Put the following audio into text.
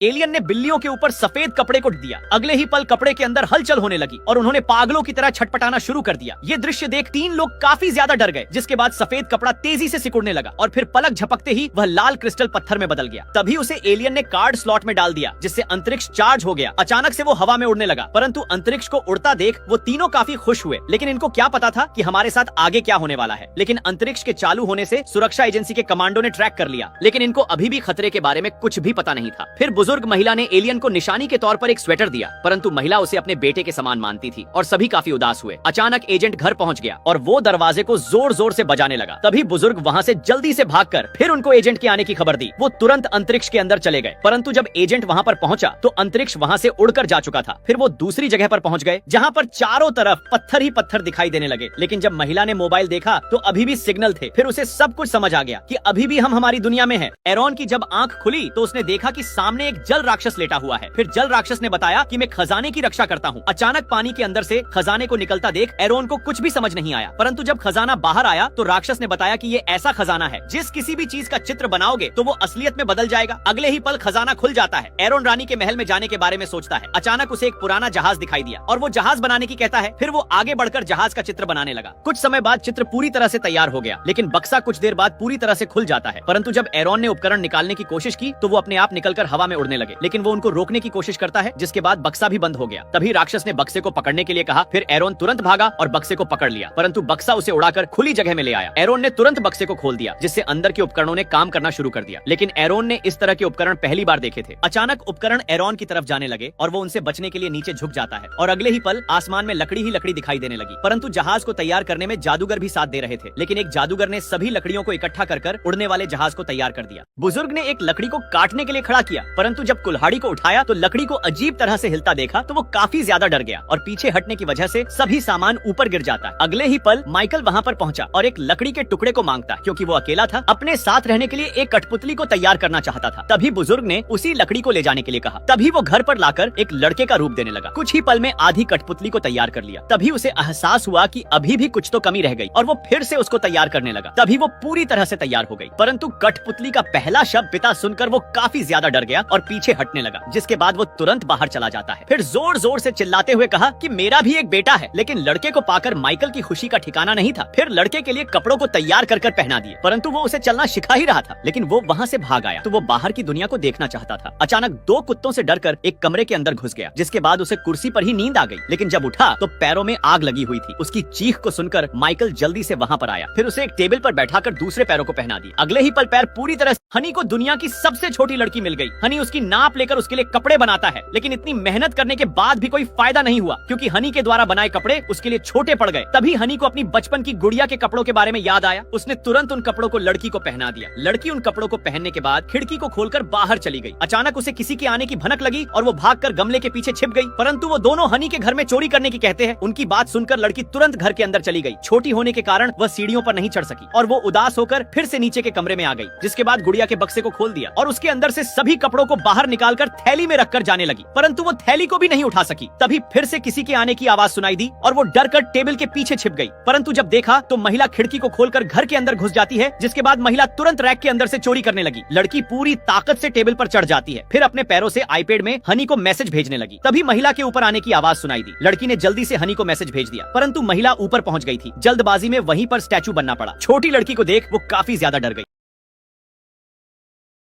Alien ने बिल्लियों के ऊपर सफेद कपड़े को दिया। अगले ही पल कपड़े के अंदर हलचल होने लगी और उन्होंने पागलों की तरह छटपटाना शुरू कर दिया। ये दृश्य देख 3 लोग काफी ज्यादा डर गए, जिसके बाद सफेद कपड़ा तेजी से सिकुड़ने लगा और फिर पलक झपकते ही वह लाल क्रिस्टल पत्थर में बदल गया। तभी उसे एलियन ने कार्ड स्लॉट में डाल दिया, जिससे अंतरिक्ष चार्ज हो गया। अचानक से वो हवा में उड़ने लगा, परंतु अंतरिक्ष को उड़ता देख वो तीनों काफी खुश हुए। लेकिन इनको क्या पता था कि हमारे साथ आगे क्या होने वाला है। लेकिन अंतरिक्ष के चालू होने से सुरक्षा एजेंसी के कमांडो ने ट्रैक कर लिया, लेकिन इनको अभी भी खतरे के बारे में कुछ भी पता नहीं था। फिर बुजुर्ग महिला ने एलियन को निशानी के तौर पर एक स्वेटर दिया, परंतु महिला उसे अपने बेटे के समान मानती थी और सभी काफी उदास हुए। अचानक एजेंट घर पहुंच गया और वो दरवाजे को जोर जोर से बजाने लगा। तभी बुजुर्ग वहां से जल्दी से भागकर फिर उनको एजेंट के आने की खबर दी। वो तुरंत अंतरिक्ष के अंदर चले गए, परंतु जब एजेंट वहां पर पहुंचा तो अंतरिक्ष वहां से उड़कर जा चुका था। फिर वो दूसरी जगह पर पहुंच गए, जहां पर चारों तरफ पत्थर ही पत्थर दिखाई देने लगे। लेकिन जब महिला ने मोबाइल देखा तो अभी भी सिग्नल थे। फिर उसे सब कुछ समझ आ गया कि अभी भी हम हमारी दुनिया में हैं। एरॉन की जब आंख खुली तो उसने देखा कि सामने एक जल राक्षस लेटा हुआ है। फिर जल राक्षस ने बताया कि मैं खजाने की रक्षा करता हूँ। अचानक पानी के अंदर से खजाने को निकलता देख एरॉन को कुछ भी समझ नहीं आया, परंतु जब खजाना बाहर आया तो राक्षस ने बताया कि ये ऐसा खजाना है जिस किसी भी चीज का चित्र बनाओगे तो वो असलियत में बदल जाएगा। अगले ही पल खजाना खुल जाता है। एरॉन रानी के महल में जाने के बारे में सोचता है। अचानक उसे एक पुराना जहाज दिखाई दिया और वो जहाज बनाने की कहता है। फिर वो आगे बढ़कर जहाज का चित्र बनाने लगा। कुछ समय बाद चित्र पूरी तरह से तैयार हो गया, लेकिन बक्सा कुछ देर बाद पूरी तरह से खुल जाता है। परंतु जब एरॉन ने उपकरण निकालने की कोशिश की तो वो अपने आप निकलकर हवा में उड़ने लगे, लेकिन वो उनको रोकने की कोशिश करता है, जिसके बाद बक्सा भी बंद हो गया। तभी राक्षस ने बक्से को पकड़ने के लिए कहा। फिर एरॉन तुरंत भागा और बक्से को पकड़ लिया, परंतु बक्सा उसे उड़ाकर खुली जगह में ले आया। एरॉन ने तुरंत बक्से को खोल दिया, जिससे अंदर के उपकरणों ने काम करना शुरू कर दिया। लेकिन एरॉन ने इस तरह के उपकरण पहली बार देखे थे। अचानक उपकरण एरॉन की तरफ जाने लगे और वो उनसे बचने के लिए नीचे झुक जाता है और अगले ही पल आसमान में लकड़ी ही लकड़ी दिखाई देने लगी। परंतु जहाज को तैयार करने में जादूगर भी साथ दे रहे थे, लेकिन एक जादूगर ने सभी लकड़ियों को इकट्ठा कर उड़ने वाले जहाज को तैयार कर दिया। बुजुर्ग ने एक लकड़ी को काटने के लिए खड़ा किया, परंतु जब कुल्हाड़ी को उठाया तो लकड़ी को अजीब तरह से हिलता देखा तो वो काफी ज्यादा डर गया और पीछे हटने की वजह से सभी सामान ऊपर गिर जाता है। अगले ही पल माइकल वहां पर पहुंचा और एक लकड़ी के टुकड़े को मांगता, क्योंकि वो अकेला था। अपने साथ रहने के लिए एक कठपुतली को तैयार करना चाहता था। तभी बुजुर्ग ने उसी लकड़ी को ले जाने के लिए कहा। तभी वो घर पर लाकर एक लड़के का रूप देने लगा। कुछ ही पल में आधी कठपुतली को तैयार कर लिया। तभी उसे एहसास हुआ कि अभी भी कुछ तो कमी रह गई और वो फिर से उसको तैयार करने लगा। तभी वो पूरी तरह से तैयार हो गई, परंतु कठपुतली का पहला शब्द पिता सुनकर वो काफी ज्यादा डर गया और पीछे हटने लगा, जिसके बाद वो तुरंत बाहर चला जाता है। फिर जोर जोर से चिल्लाते हुए कहा कि मेरा भी एक बेटा है। लेकिन लड़के को पाकर माइकल की खुशी का ठिकाना नहीं था। फिर लड़के के लिए कपड़ों को तैयार कर पहना दिए, परंतु वो उसे चलना सिखा ही रहा था। लेकिन वो वहाँ से भाग आया तो वो बाहर की दुनिया को देखना चाहता था। अचानक 2 कुत्तों से डरकर एक कमरे के अंदर घुस गया, जिसके बाद उसे कुर्सी पर ही नींद आ गई। लेकिन जब उठा तो पैरों में आग लगी हुई थी। उसकी चीख को सुनकर माइकल जल्दी से वहाँ पर आया। फिर उसे एक टेबल पर बैठाकर दूसरे पैरों को पहना दिया। अगले ही पल पैर पूरी तरह। हनी को दुनिया की सबसे छोटी लड़की मिल गई। हनी उसकी नाप लेकर उसके लिए कपड़े बनाता है, लेकिन इतनी मेहनत करने के बाद भी कोई फायदा नहीं हुआ, क्योंकि हनी के द्वारा बनाए कपड़े उसके लिए छोटे पड़ गए। तभी हनी को अपनी बचपन की गुड़िया के कपड़ों के बारे में याद आया। उसने तुरंत उन कपड़ों को लड़की को पहना दिया। लड़की उन कपड़ों को पहनने के बाद खिड़की को खोलकर बाहर चली गई। अचानक उसे किसी के आने की भनक लगी और वो भागकर गमले के पीछे छिप गई, परंतु वो दोनों हनी के घर में चोरी करने की कहते हैं। उनकी बात सुनकर लड़की तुरंत घर के अंदर चली गई। छोटी होने के कारण वह सीढ़ियों पर नहीं चढ़ सकी और वो उदास होकर फिर से नीचे के कमरे में आ गई, जिसके बाद गुड़िया के बक्से को खोल दिया और उसके अंदर से सभी कपड़ों को बाहर निकालकर थैली में रखकर जाने लगी, परंतु वो थैली को भी नहीं उठा सकी। तभी फिर से किसी के आने की आवाज सुनाई दी और वो डरकर टेबल के पीछे छिप गई, परंतु जब देखा तो महिला खिड़की को खोलकर घर के अंदर घुस जाती है, जिसके बाद महिला तुरंत रैक के अंदर से चोरी करने लगी। लड़की पूरी ताकत से टेबल पर चढ़ जाती है, फिर अपने पैरों से आईपैड में हनी को मैसेज भेजने लगी। तभी महिला के ऊपर आने की आवाज सुनाई दी। लड़की ने जल्दी से हनी को मैसेज भेज दिया, परंतु महिला ऊपर पहुंच गई थी। जल्दबाजी में वहीं पर स्टैचू बनना पड़ा। छोटी लड़की को देख वो काफी ज्यादा डर गई।